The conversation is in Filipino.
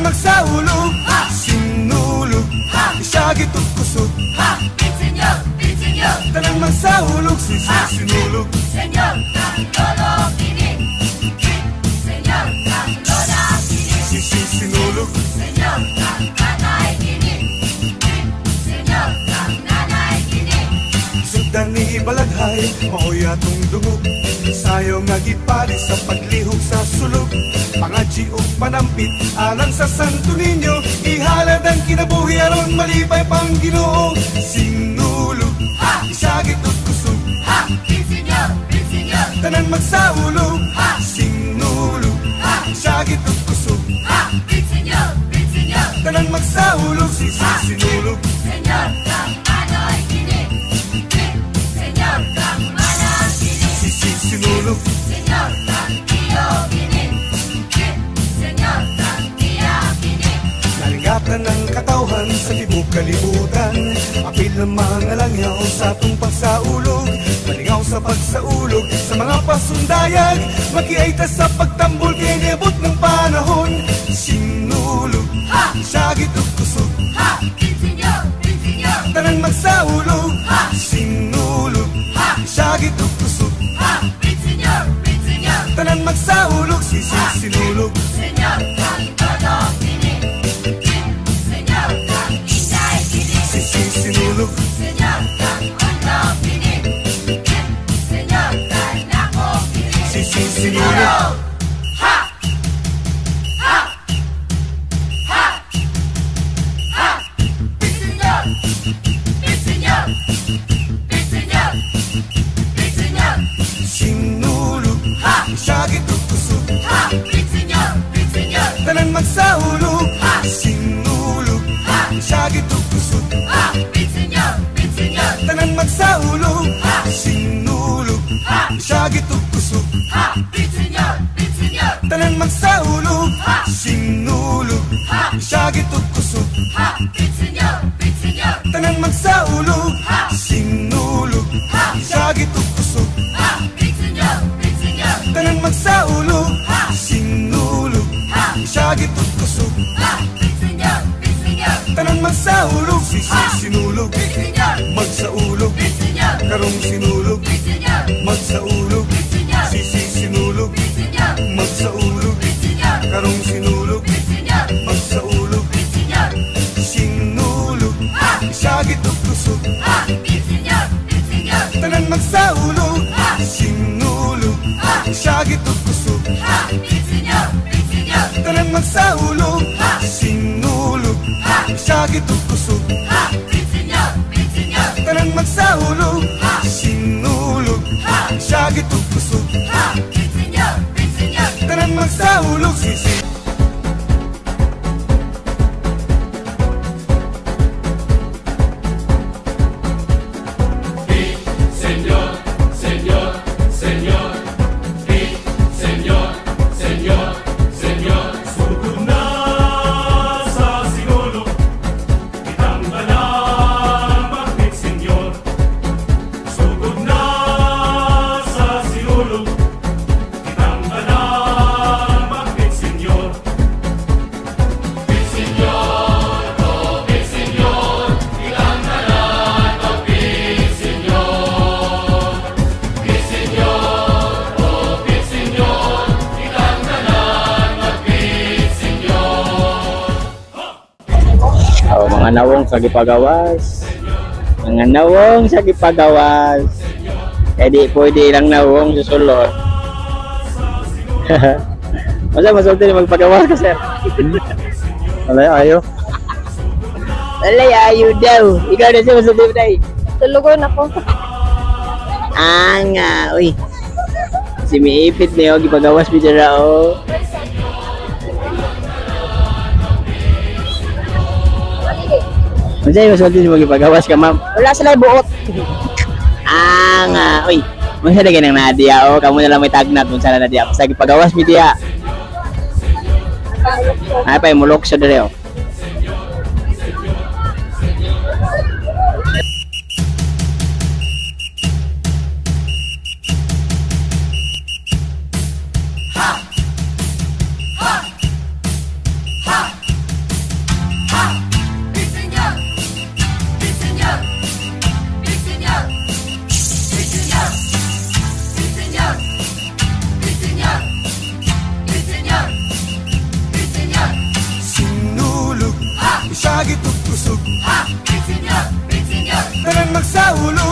Tanan magsaulog, sinulog, isagit ug kusog. Senyor, senyor. Tanan magsaulog, sinulog. Senyor, kang lolo kini. Senyor, kang lola kini. Sinulog. Senyor, kang nanay kini. Senyor, kang nanay kini. Sugdan ni Balaghay, maoy atong dungog. Sayo nga gipali sa paglihok sa sulog. Pangadji ug panampit alang sa Santo Niño. Ihalad ang kinabuhi aron malipay pang Ginoo. Sinulog, isagit ug kusog. Senyor, senyor. Tanan magsaulog, sinulog, isagit ug kusog. Senyor, senyor. Tanan magsaulog, sinulog. Senyor, kang anoy kini. Senyor, kang mana kini. Sinulog. Senyor, kang tiyo kini. Senyor, kang tiya kini. Naligatan ng katawhan sa tibok kalibutan. Apil ng mga langyaw sa atong pagsaulog. Malingaw sa pagsaulog sa mga pasundayag. Makiaita sa pagtambol kay nibot ng panahon. Sinulog, isagit ug kusog. Senyor, senyor. Tanan magsaulog, sinulog, isagit ug kusog. Senyor, senyor. Tanan magsaulog, sinulog. Senyor, kang lolo kini. Senyor, kang inday kini. Sinulog. Senyor, kang ulo kini. Senyor, kang nako kini. Sinulog. Ha! Ha! Ha! Ha! Senyor! Senyor! Senyor! Senyor! Sinulog, isagit ug kusog. Senyor! Senyor! Tanan magsaulog, sinulog, isagit ug kusog. Senyor! Senyor! Tanan magsaulog, sinulog, isagit ug kusog. Senyor! Senyor! Tanan magsaulog, sinulog, isagit ug kusog. Senyor! Senyor! Tanan magsaulog, sinulog, isagit ug kusog. Senyor! Senyor! Tanan magsaulog, sinulog, isagit ug kusog. Senyor! Senyor! Tanan magsaulog, sinulog, Senyor! magsaulog, Senyor! karong sinulog, Senyor! magsaulog, Senyor! sinulog, Senyor! magsaulog, Senyor! karong sinulog, Senyor! magsaulog, Senyor! sinulog, isagit ug kusog. Senyor! Senyor! Tanan magsaulog, sinulog, isagit ug kusog. Senyor! Senyor! Tanan magsaulog, sinulog, isagit ug kusog. Senyor! Senyor! Tanan magsaulog, sinulog, isagit ug kusog. Senyor! Senyor! Tanan magsaulog, mga nawong sa gipagawas, mga nawong sa gipagawas, di pwede lang nawong susulod. Masa masulti ni magpagawas ka, sir? Alay ayo. Alay ayo daw. Ikaw na siya masulti mo tayo. Tulugon ako. Nga, uy. Si miipit niyo gipagawas bidara o. Masaya masulti mo gipagawas ka, ma'am. Wala sila buot. Nga, uy. Masa lagi ng Nadia o. Kamu na lang may tagnat kung saan na Nadia. Basta gipagawas mi diya. Ay pa mulok sa dere o. Ha! Ha! Ha! ulo